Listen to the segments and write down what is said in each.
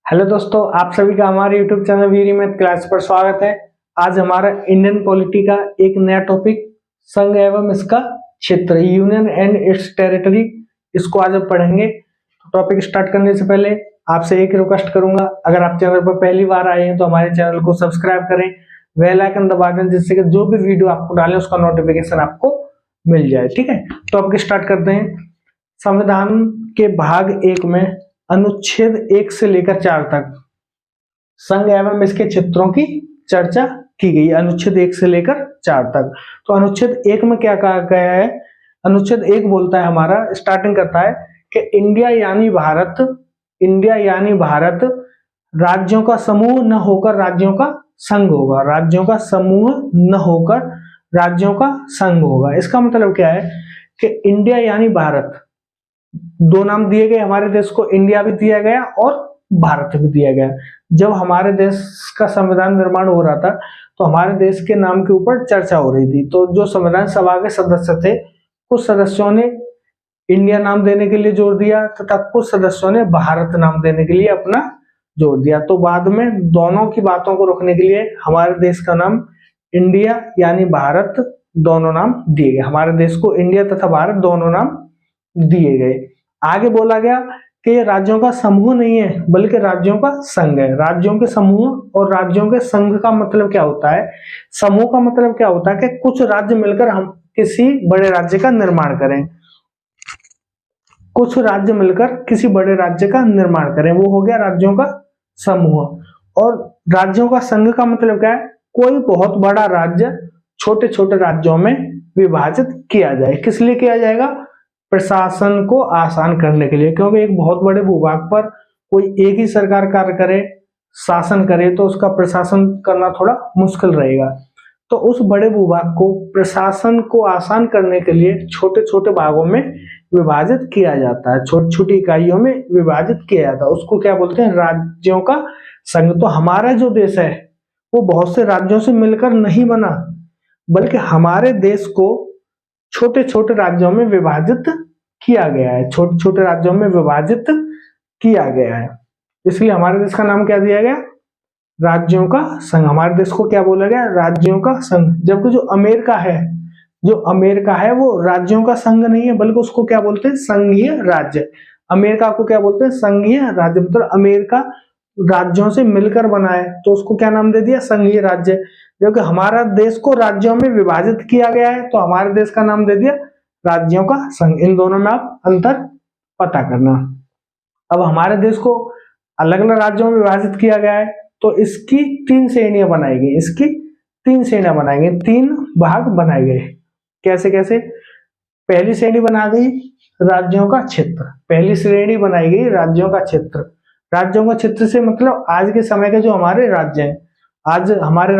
Hello दोस्तों, आप सभी का हमारे YouTube channel Veeri math class पर स्वागत है। आज हमारा इंडियन पॉलिटी का एक नया टॉपिक संघ एवं इसका क्षेत्र, यूनियन एंड इट्स टेरिटरी, इसको आज हम पढ़ेंगे। तो टॉपिक स्टार्ट करने से पहले आपसे एक रिक्वेस्ट करूंगा, अगर आप चैनल पर पहली बार आए हैं तो हमारे चैनल को सब्सक्राइब करें, बेल आइकन दबा दें, जिससे कि जो भी वीडियो आपको डालें उसका नोटिफिकेशन आपको मिल जाए। ठीक है, टॉपिक स्टार्ट करते हैं। संविधान के भाग 1 में अनुच्छेद 1 से लेकर 4 तक संघ एवं इसके क्षेत्रों की चर्चा की गई। अनुच्छेद 1 से लेकर 4 तक। तो अनुच्छेद 1 में क्या कहा गया है? अनुच्छेद 1 बोलता है, हमारा स्टार्टिंग करता है कि इंडिया यानी भारत राज्यों का समूह न होकर राज्यों का संघ होगा। राज्यों का समूह न होकर राज्यों का संघ होगा। इसका मतलब क्या है कि इंडिया यानी भारत, दो नाम दिए गए हमारे देश को, इंडिया भी दिया गया और भारत भी दिया गया। जब हमारे देश का संविधान निर्माण हो रहा था तो हमारे देश के नाम के ऊपर चर्चा हो रही थी। तो जो संविधान सभा के सदस्य थे, कुछ सदस्यों ने इंडिया नाम देने के लिए जोर दिया तथा कुछ सदस्यों ने भारत नाम देने के लिए अपना जोर दिया। तो बाद में दोनों की बातों को रोकने के लिए हमारे देश का नाम इंडिया यानी भारत दोनों नाम दिए गए। हमारे देश को इंडिया तथा भारत दोनों नाम दिए गए। आगे बोला गया कि ये राज्यों का समूह नहीं है बल्कि राज्यों का संघ है। राज्यों के समूह और राज्यों के संघ का मतलब क्या होता है? समूह का मतलब क्या होता है कि कुछ राज्य मिलकर हम किसी बड़े राज्य का निर्माण करें। कुछ राज्य मिलकर किसी बड़े राज्य का निर्माण करें, वो हो गया राज्यों का समूह। और राज्यों का संघ का मतलब क्या है? कोई बहुत बड़ा राज्य छोटे छोटे राज्यों में विभाजित किया जाए। किस लिए किया जाएगा? प्रशासन को आसान करने के लिए, क्योंकि एक बहुत बड़े भूभाग पर कोई एक ही सरकार कार्य करे, शासन करे, तो उसका प्रशासन करना थोड़ा मुश्किल रहेगा। तो उस बड़े भूभाग को प्रशासन को आसान करने के लिए छोटे छोटे भागों में विभाजित किया जाता है, छोटी छोटी इकाइयों में विभाजित किया जाता है। उसको क्या बोलते हैं? राज्यों का संघ। तो हमारा जो देश है वो बहुत से राज्यों से मिलकर नहीं बना, बल्कि हमारे देश को छोटे छोटे राज्यों में विभाजित किया गया है। छोटे छोटे राज्यों में विभाजित किया गया है, इसलिए हमारे देश का नाम क्या दिया गया? राज्यों का संघ। हमारे देश को क्या बोला गया? राज्यों का संघ। जबकि जो अमेरिका है वो राज्यों का संघ नहीं है, बल्कि उसको क्या बोलते हैं? संघीय राज्य। अमेरिका को क्या बोलते हैं? संघीय राज्य। मतलब अमेरिका राज्यों से मिलकर बना है, तो उसको क्या नाम दे दिया? संघीय राज्य। क्योंकि हमारा देश को राज्यों में विभाजित किया गया है, तो हमारे देश का नाम दे दिया राज्यों का संघ। इन दोनों में आप अंतर पता करना। अब हमारे देश को अलग अलग राज्यों में विभाजित किया गया है, तो इसकी 3 श्रेणियां बनाई गई। इसकी 3 श्रेणियां बनाई गई, 3 भाग बनाए गए। कैसे कैसे? पहली श्रेणी बना गई राज्यों का क्षेत्र। पहली श्रेणी बनाई गई राज्यों का क्षेत्र। राज्यों का क्षेत्र से मतलब आज के समय के जो हमारे राज्य हैं। आज हमारे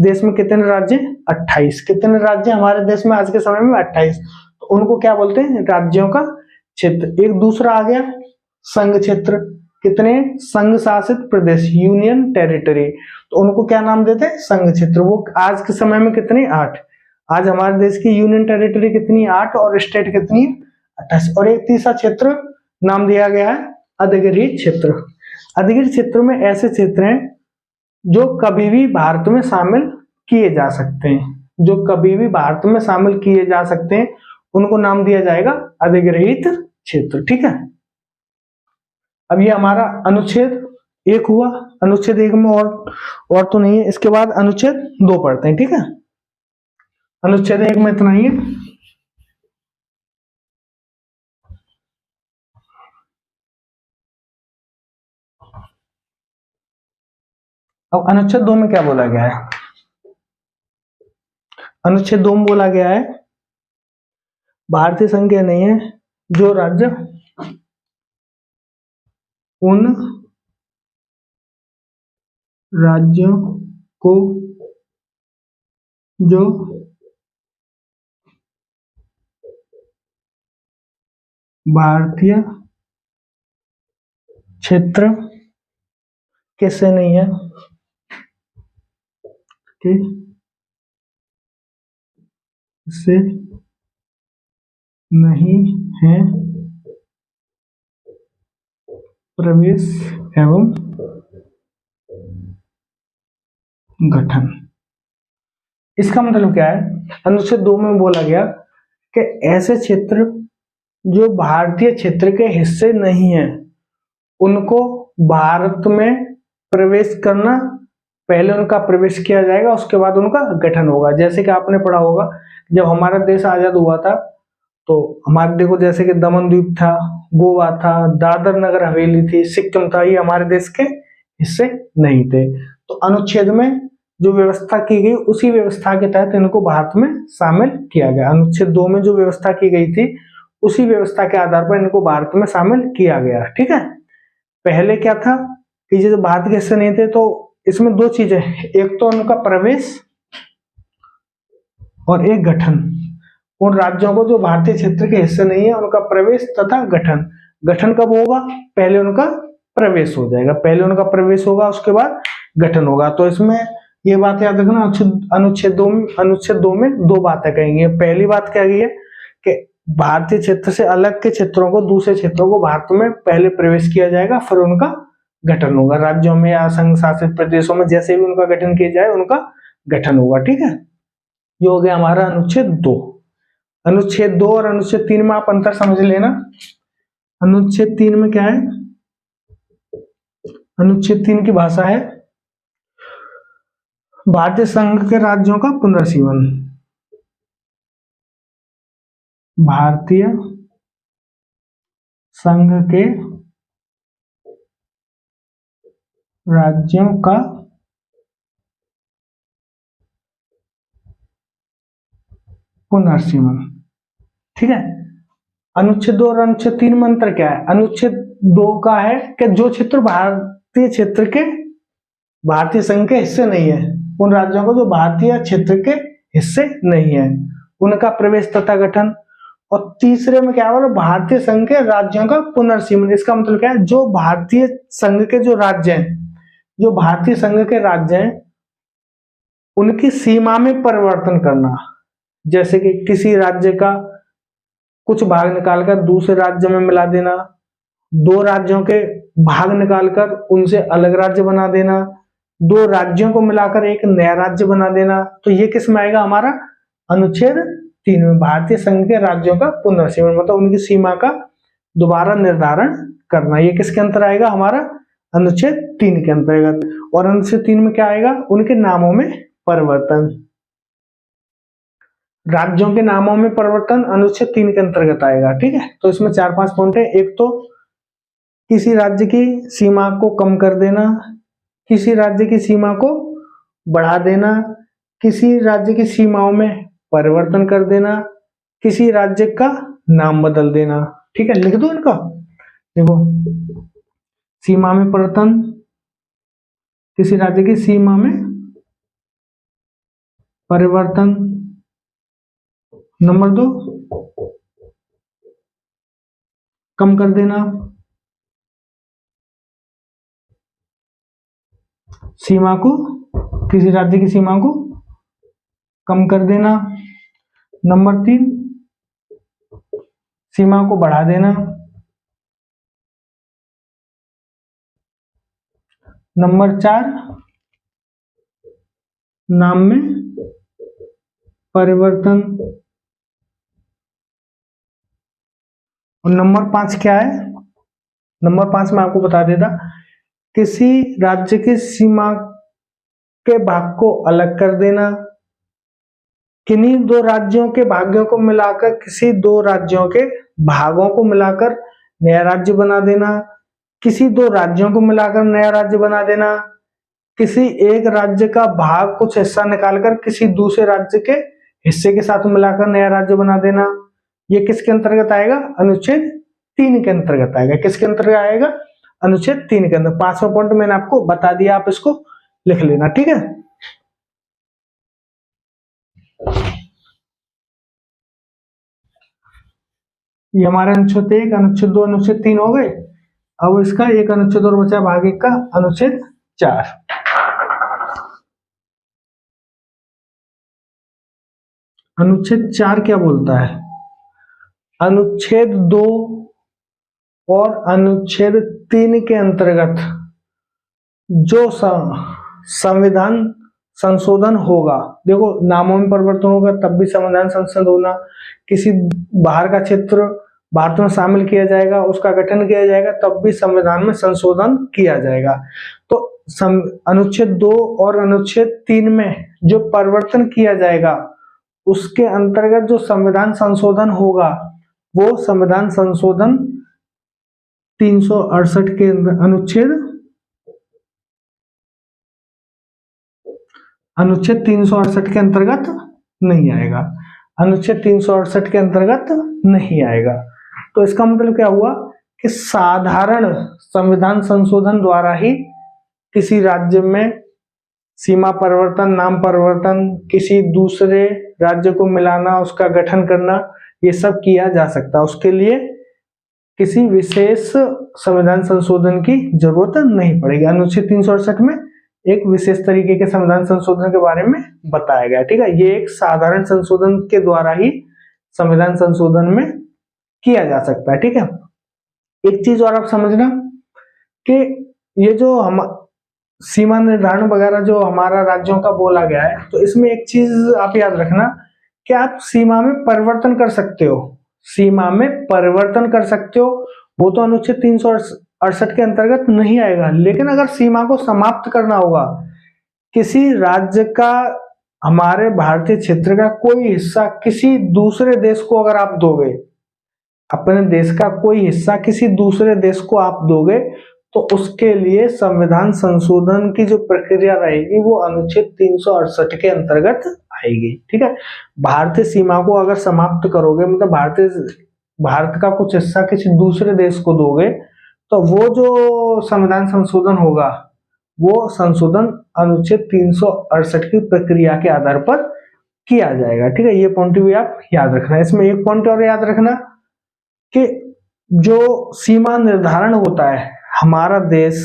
देश में कितने राज्य हैं? 28। कितने राज्य हमारे देश में आज के समय में? 28। तो उनको क्या बोलते हैं? राज्यों का क्षेत्र। एक दूसरा आ गया संघ क्षेत्र। कितने? संघ शासित प्रदेश, यूनियन टेरिटरी। तो उनको क्या नाम देते हैं? संघ क्षेत्र। वो आज के समय में कितने? 8। आज हमारे देश की यूनियन टेरिटरी कितनी? 8। और स्टेट कितनी? 28। और एक तीसरा क्षेत्र नाम दिया गया है अधिग्रहित क्षेत्र। अधिग्रहित क्षेत्र में ऐसे क्षेत्र हैं जो कभी भी भारत में शामिल किए जा सकते हैं। जो कभी भी भारत में शामिल किए जा सकते हैं, उनको नाम दिया जाएगा अधिग्रहित क्षेत्र। ठीक है, अब ये हमारा अनुच्छेद 1 हुआ। अनुच्छेद 1 में और तो नहीं है। इसके बाद अनुच्छेद 2 पढ़ते हैं। ठीक है, अनुच्छेद 1 में इतना ही है। अब अनुच्छेद 2 में क्या बोला गया है? अनुच्छेद 2 में बोला गया है भारतीय संघ के नहीं है जो राज्य उन राज्यों को जो भारतीय क्षेत्र किससे नहीं है कि से नहीं है प्रवेश एवं गठन। इसका मतलब क्या है? अनुच्छेद 2 में बोला गया कि ऐसे क्षेत्र जो भारतीय क्षेत्र के हिस्से नहीं है उनको भारत में प्रवेश करना, पहले उनका प्रवेश किया जाएगा उसके बाद उनका गठन होगा। जैसे कि आपने पढ़ा होगा जब हमारा देश आजाद हुआ था तो हमारे देखो जैसे कि दमन द्वीप था, गोवा था, दादर नगर हवेली थी, सिक्किम था, ये हमारे देश के हिस्से नहीं थे। तो अनुच्छेद में जो व्यवस्था की गई उसी व्यवस्था के तहत इनको भारत में शामिल किया गया। अनुच्छेद 2 में जो व्यवस्था की गई थी उसी व्यवस्था के आधार पर इनको भारत में शामिल किया गया। ठीक है, पहले क्या था कि जैसे भारत के हिस्से नहीं थे तो इसमें दो चीजें, एक तो उनका प्रवेश और एक गठन। उन राज्यों को जो भारतीय क्षेत्र के हिस्से नहीं है उनका प्रवेश तथा गठन। गठन कब होगा? पहले उनका प्रवेश हो जाएगा, पहले उनका प्रवेश होगा उसके बाद गठन होगा। तो इसमें ये बात याद रखना, अनुच्छेद 2 में दो बातें कहेंगे। पहली बात क्या गई है कि भारतीय क्षेत्र से अलग के क्षेत्रों को, दूसरे क्षेत्रों को भारत में पहले प्रवेश किया जाएगा फिर उनका गठन होगा। राज्यों में या संघ शासित प्रदेशों में जैसे भी उनका गठन किया जाए उनका गठन होगा। ठीक है, ये हो गया हमारा अनुच्छेद 2। अनुच्छेद 2 और अनुच्छेद 3 में आप अंतर समझ लेना। अनुच्छेद 3 में क्या है? अनुच्छेद 3 की भाषा है भारतीय संघ के राज्यों का पुनर्सीमन। भारतीय संघ के राज्यों का पुनर्सीमन। ठीक है, अनुच्छेद 2 और अनुच्छेद 3 में अंतर क्या है? अनुच्छेद 2 का है कि जो क्षेत्र भारतीय क्षेत्र के, भारतीय संघ के हिस्से नहीं है, उन राज्यों को जो भारतीय क्षेत्र के हिस्से नहीं है उनका प्रवेश तथा गठन। और तीसरे में क्या है? भारतीय संघ के राज्यों का पुनर्सीमन। इसका मतलब क्या है? जो भारतीय संघ के जो राज्य हैं, जो भारतीय संघ के राज्य हैं उनकी सीमा में परिवर्तन करना। जैसे कि किसी राज्य का कुछ भाग निकालकर दूसरे राज्य में मिला देना, दो राज्यों के भाग निकालकर उनसे अलग राज्य बना देना, दो राज्यों को मिलाकर एक नया राज्य बना देना। तो ये किस में आएगा? हमारा अनुच्छेद 3 में। भारतीय संघ के राज्यों का पुनर्सीमन मतलब उनकी सीमा का दोबारा निर्धारण करना। ये किसके अंतर आएगा? हमारा अनुच्छेद 3 के अंतर्गत। और अनुच्छेद 3 में क्या आएगा? उनके नामों में परिवर्तन। राज्यों के नामों में परिवर्तन अनुच्छेद 3 के अंतर्गत आएगा। ठीक है, तो इसमें 4-5 पॉइंट है। एक तो किसी राज्य की सीमा को कम कर देना, किसी राज्य की सीमा को बढ़ा देना, किसी राज्य की सीमाओं में परिवर्तन कर देना, किसी राज्य का नाम बदल देना। ठीक है, लिख दो इनका। देखो, सीमा में परिवर्तन, किसी राज्य की सीमा में परिवर्तन। नंबर 2, कम कर देना, सीमा को, किसी राज्य की सीमा को कम कर देना। नंबर 3, सीमा को बढ़ा देना। नंबर 4, नाम में परिवर्तन। और नंबर 5 क्या है? नंबर 5 में आपको बता देता, किसी राज्य की सीमा के भाग को अलग कर देना, किन्हीं दो राज्यों के भागों को मिलाकर किसी दो राज्यों के भागों को मिलाकर नया राज्य बना देना, किसी दो राज्यों को मिलाकर नया राज्य बना देना, किसी एक राज्य का भाग कुछ हिस्सा निकालकर किसी दूसरे राज्य के हिस्से के साथ मिलाकर नया राज्य बना देना, ये किसके अंतर्गत आएगा? अनुच्छेद 3 के अंतर्गत आएगा। किसके अंतर्गत आएगा? अनुच्छेद 3 के अंदर। 5वां पॉइंट मैंने आपको बता दिया, आप इसको लिख लेना, ठीक है। ये हमारे अनुच्छेद 1, अनुच्छेद 2, अनुच्छेद 3 हो गए। अब इसका एक अनुच्छेद और बचा, भाग 1 का, अनुच्छेद 4। अनुच्छेद 4 क्या बोलता है? अनुच्छेद 2 और अनुच्छेद 3 के अंतर्गत जो संविधान संशोधन होगा, देखो नामों में परिवर्तन होगा तब भी संविधान संशोधन होना, किसी बाहर का क्षेत्र भारत में शामिल किया जाएगा, उसका गठन किया जाएगा, तब भी संविधान में संशोधन किया जाएगा। तो अनुच्छेद 2 और अनुच्छेद 3 में जो परिवर्तन किया जाएगा उसके अंतर्गत जो संविधान संशोधन होगा वो संविधान संशोधन 368 के अनुच्छेद 368 के अंतर्गत नहीं आएगा। अनुच्छेद 368 के अंतर्गत नहीं आएगा। तो इसका मतलब क्या हुआ कि साधारण संविधान संशोधन द्वारा ही किसी राज्य में सीमा परिवर्तन, नाम परिवर्तन, किसी दूसरे राज्य को मिलाना, उसका गठन करना, ये सब किया जा सकता है। उसके लिए किसी विशेष संविधान संशोधन की जरूरत नहीं पड़ेगी। अनुच्छेद 368 में एक विशेष तरीके के संविधान संशोधन के बारे में बताया गया, ठीक है। ये एक साधारण संशोधन के द्वारा ही संविधान संशोधन में किया जा सकता है, ठीक है। एक चीज और आप समझना कि ये जो हम सीमा निर्धारण वगैरह जो हमारा राज्यों का बोला गया है, तो इसमें एक चीज आप याद रखना कि आप सीमा में परिवर्तन कर सकते हो, सीमा में परिवर्तन कर सकते हो, वो तो अनुच्छेद 368 के अंतर्गत नहीं आएगा। लेकिन अगर सीमा को समाप्त करना होगा, किसी राज्य का, हमारे भारतीय क्षेत्र का कोई हिस्सा किसी दूसरे देश को अगर आप दोगे, अपने देश का कोई हिस्सा किसी दूसरे देश को आप दोगे, तो उसके लिए संविधान संशोधन की जो प्रक्रिया रहेगी वो अनुच्छेद 368 के अंतर्गत आएगी, ठीक है। भारतीय सीमा को अगर समाप्त करोगे, मतलब भारत का कुछ हिस्सा किसी दूसरे देश को दोगे, तो वो जो संविधान संशोधन होगा वो संशोधन अनुच्छेद 368 की प्रक्रिया के आधार पर किया जाएगा, ठीक है। ये पॉइंट भी आप याद रखना। इसमें एक पॉइंट और याद रखना कि जो सीमा निर्धारण होता है, हमारा देश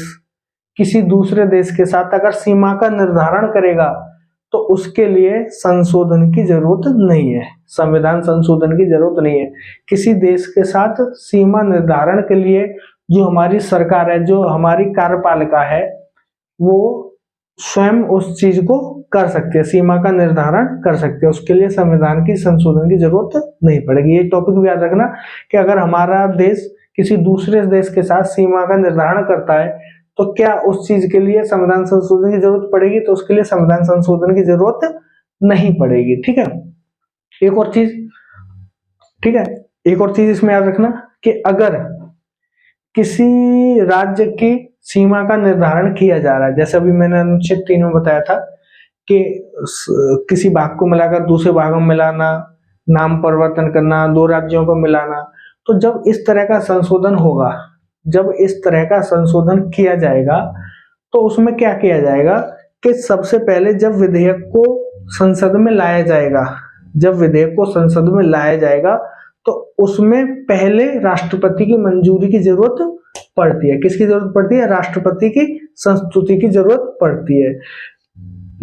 किसी दूसरे देश के साथ अगर सीमा का निर्धारण करेगा तो उसके लिए संशोधन की जरूरत नहीं है, संविधान संशोधन की जरूरत नहीं है। किसी देश के साथ सीमा निर्धारण के लिए जो हमारी सरकार है, जो हमारी कार्यपालिका है, वो स्वयं उस चीज को कर सकती है, सीमा का निर्धारण कर सकते हैं। उसके लिए संविधान की संशोधन की जरूरत नहीं पड़ेगी। ये टॉपिक भी याद रखना कि अगर हमारा देश किसी दूसरे देश के साथ सीमा का निर्धारण करता है तो क्या उस चीज के लिए संविधान संशोधन की जरूरत पड़ेगी? तो उसके लिए संविधान संशोधन की जरूरत नहीं पड़ेगी, ठीक है। एक और चीज, ठीक है, एक और चीज इसमें याद रखना कि अगर किसी राज्य की सीमा का निर्धारण किया जा रहा है, जैसे अभी मैंने अनुच्छेद 3 में बताया था कि किसी भाग को मिलाकर दूसरे भागों में मिलाना, नाम परिवर्तन करना, दो राज्यों को मिलाना, तो जब इस तरह का संशोधन होगा, जब इस तरह का संशोधन किया जाएगा तो उसमें क्या किया जाएगा कि सबसे पहले जब विधेयक को संसद में लाया जाएगा, जब विधेयक को संसद में लाया जाएगा तो उसमें पहले राष्ट्रपति की मंजूरी की जरूरत पड़ती है। किसकी जरूरत पड़ती है? राष्ट्रपति की संस्तुति की जरूरत पड़ती है।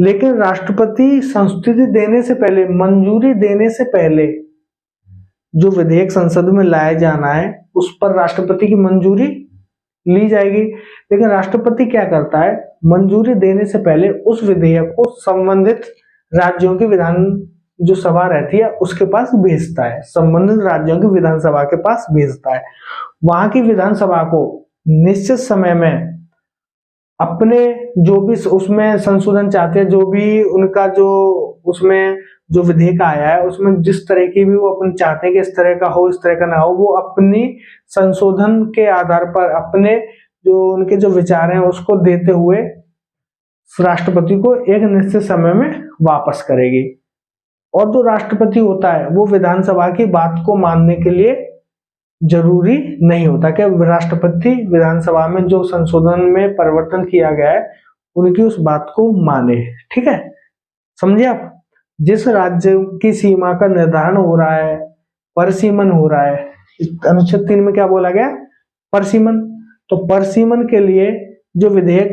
लेकिन राष्ट्रपति संस्तुति देने से पहले, मंजूरी देने से पहले जो विधेयक संसद में लाया जाना है उस पर राष्ट्रपति की मंजूरी ली जाएगी। लेकिन राष्ट्रपति क्या करता है, मंजूरी देने से पहले उस विधेयक को संबंधित राज्यों की विधान जो सभा रहती है उसके पास भेजता है, संबंधित राज्यों की विधानसभा के पास भेजता है। वहां की विधानसभा को निश्चित समय में अपने जो भी उसमें संशोधन चाहते हैं, जो भी उनका जो उसमें जो विधेयक आया है उसमें जिस तरह की भी वो अपन चाहते हैं कि इस तरह का हो, इस तरह का ना हो, वो अपनी संशोधन के आधार पर अपने जो उनके जो विचार हैं उसको देते हुए राष्ट्रपति को एक निश्चित समय में वापस करेगी। और जो राष्ट्रपति होता है वो विधानसभा की बात को मानने के लिए जरूरी नहीं होता कि राष्ट्रपति विधानसभा में जो संशोधन में परिवर्तन किया गया है उनकी उस बात को माने। ठीक है, समझे आप। जिस राज्य की सीमा का निर्धारण हो रहा है, परिसीमन हो रहा है, अनुच्छेद 3 में क्या बोला गया, परिसीमन। तो परिसीमन के लिए जो विधेयक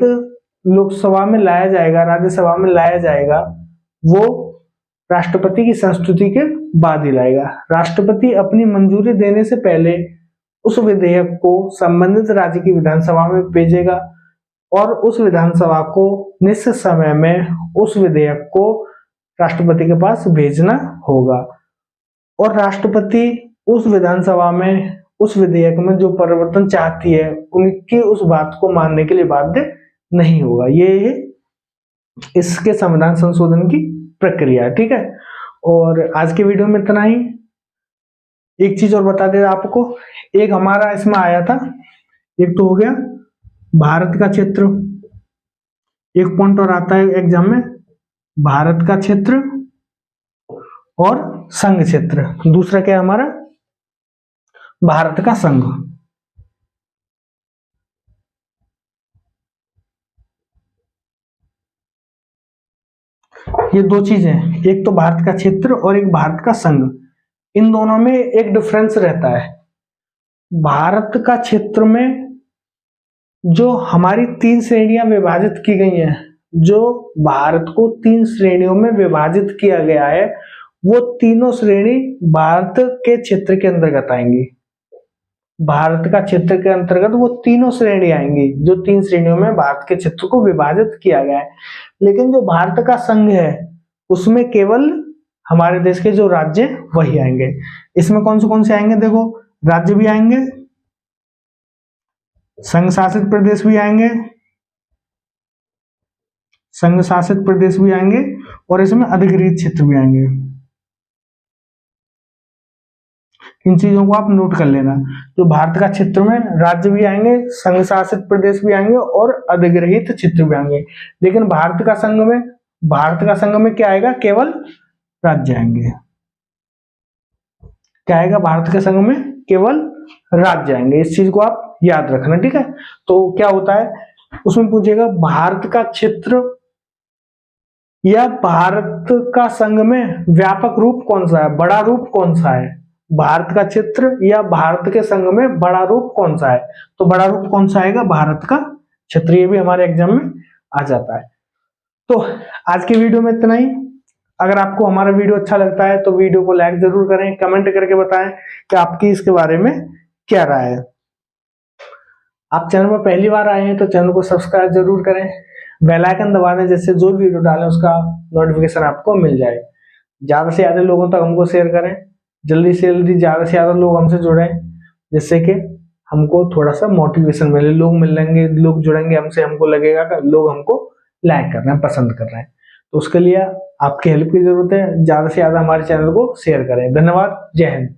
लोकसभा में लाया जाएगा, राज्यसभा में लाया जाएगा, वो राष्ट्रपति की संस्तुति के बाद ही लाएगा। राष्ट्रपति अपनी मंजूरी देने से पहले उस विधेयक को संबंधित राज्य की विधानसभा में भेजेगा और उस विधानसभा को निश्चित समय में उस विधेयक को राष्ट्रपति के पास भेजना होगा। और राष्ट्रपति उस विधानसभा में उस विधेयक में जो परिवर्तन चाहती है उनकी उस बात को मानने के लिए बाध्य नहीं होगा। ये इसके संविधान संशोधन की प्रक्रिया है। ठीक है, और आज के वीडियो में इतना ही। एक चीज और बता दे आपको, एक हमारा इसमें आया था, एक तो हो गया भारत का क्षेत्र, एक पॉइंट और आता है एग्जाम में, भारत का क्षेत्र और संघ क्षेत्र। दूसरा क्या है हमारा, भारत का संघ। ये दो चीजें, एक तो भारत का क्षेत्र और एक भारत का संघ। इन दोनों में एक डिफरेंस रहता है। भारत का क्षेत्र में जो हमारी 3 श्रेणियां विभाजित की गई हैं, जो भारत को 3 श्रेणियों में विभाजित किया गया है, वो तीनों श्रेणी भारत के क्षेत्र के अंतर्गत आएंगी। भारत का क्षेत्र के अंतर्गत वो तीनों श्रेणी आएंगी, जो 3 श्रेणियों में भारत के क्षेत्र को विभाजित किया गया है। लेकिन जो भारत का संघ है उसमें केवल हमारे देश के जो राज्य वही आएंगे। इसमें कौन से आएंगे, देखो, राज्य भी आएंगे, संघ शासित प्रदेश भी आएंगे, संघ शासित प्रदेश भी आएंगे, और इसमें अधिकृत क्षेत्र भी आएंगे। इन चीजों को आप नोट कर लेना। जो भारत का क्षेत्र में राज्य भी आएंगे, संघ शासित प्रदेश भी आएंगे और अधिग्रहित क्षेत्र भी आएंगे। लेकिन भारत का संघ में क्या आएगा, केवल राज्य आएंगे। क्या आएगा, भारत के संघ में केवल राज्य आएंगे। इस चीज को आप याद रखना। ठीक है, तो क्या होता है उसमें पूछेगा, भारत का क्षेत्र या भारत का संघ में व्यापक रूप कौन सा है, बड़ा रूप कौन सा है। भारत का क्षेत्र या भारत के संघ में बड़ा रूप कौन सा है, तो बड़ा रूप कौन सा आएगा, भारत का क्षेत्र। ये भी हमारे एग्जाम में आ जाता है। तो आज के वीडियो में इतना ही। अगर आपको हमारा वीडियो अच्छा लगता है तो वीडियो को लाइक जरूर करें, कमेंट करके बताएं कि आपकी इसके बारे में क्या राय है। आप चैनल पर पहली बार आए हैं तो चैनल को सब्सक्राइब जरूर करें, बेल आइकन दबा दें, जिससे जो वीडियो डालें उसका नोटिफिकेशन आपको मिल जाए। ज्यादा से ज्यादा लोगों तक हमको शेयर करें, जल्दी से जल्दी ज्यादा से ज्यादा लोग हमसे जुड़ें, जिससे कि हमको थोड़ा सा मोटिवेशन मिले। लोग मिलेंगे, लोग जुड़ेंगे हमसे, हमको लगेगा कि लोग हमको लाइक कर रहे हैं, पसंद कर रहे हैं। तो उसके लिए आपकी हेल्प की जरूरत है। ज्यादा से ज्यादा हमारे चैनल को शेयर करें। धन्यवाद, जय हिंद।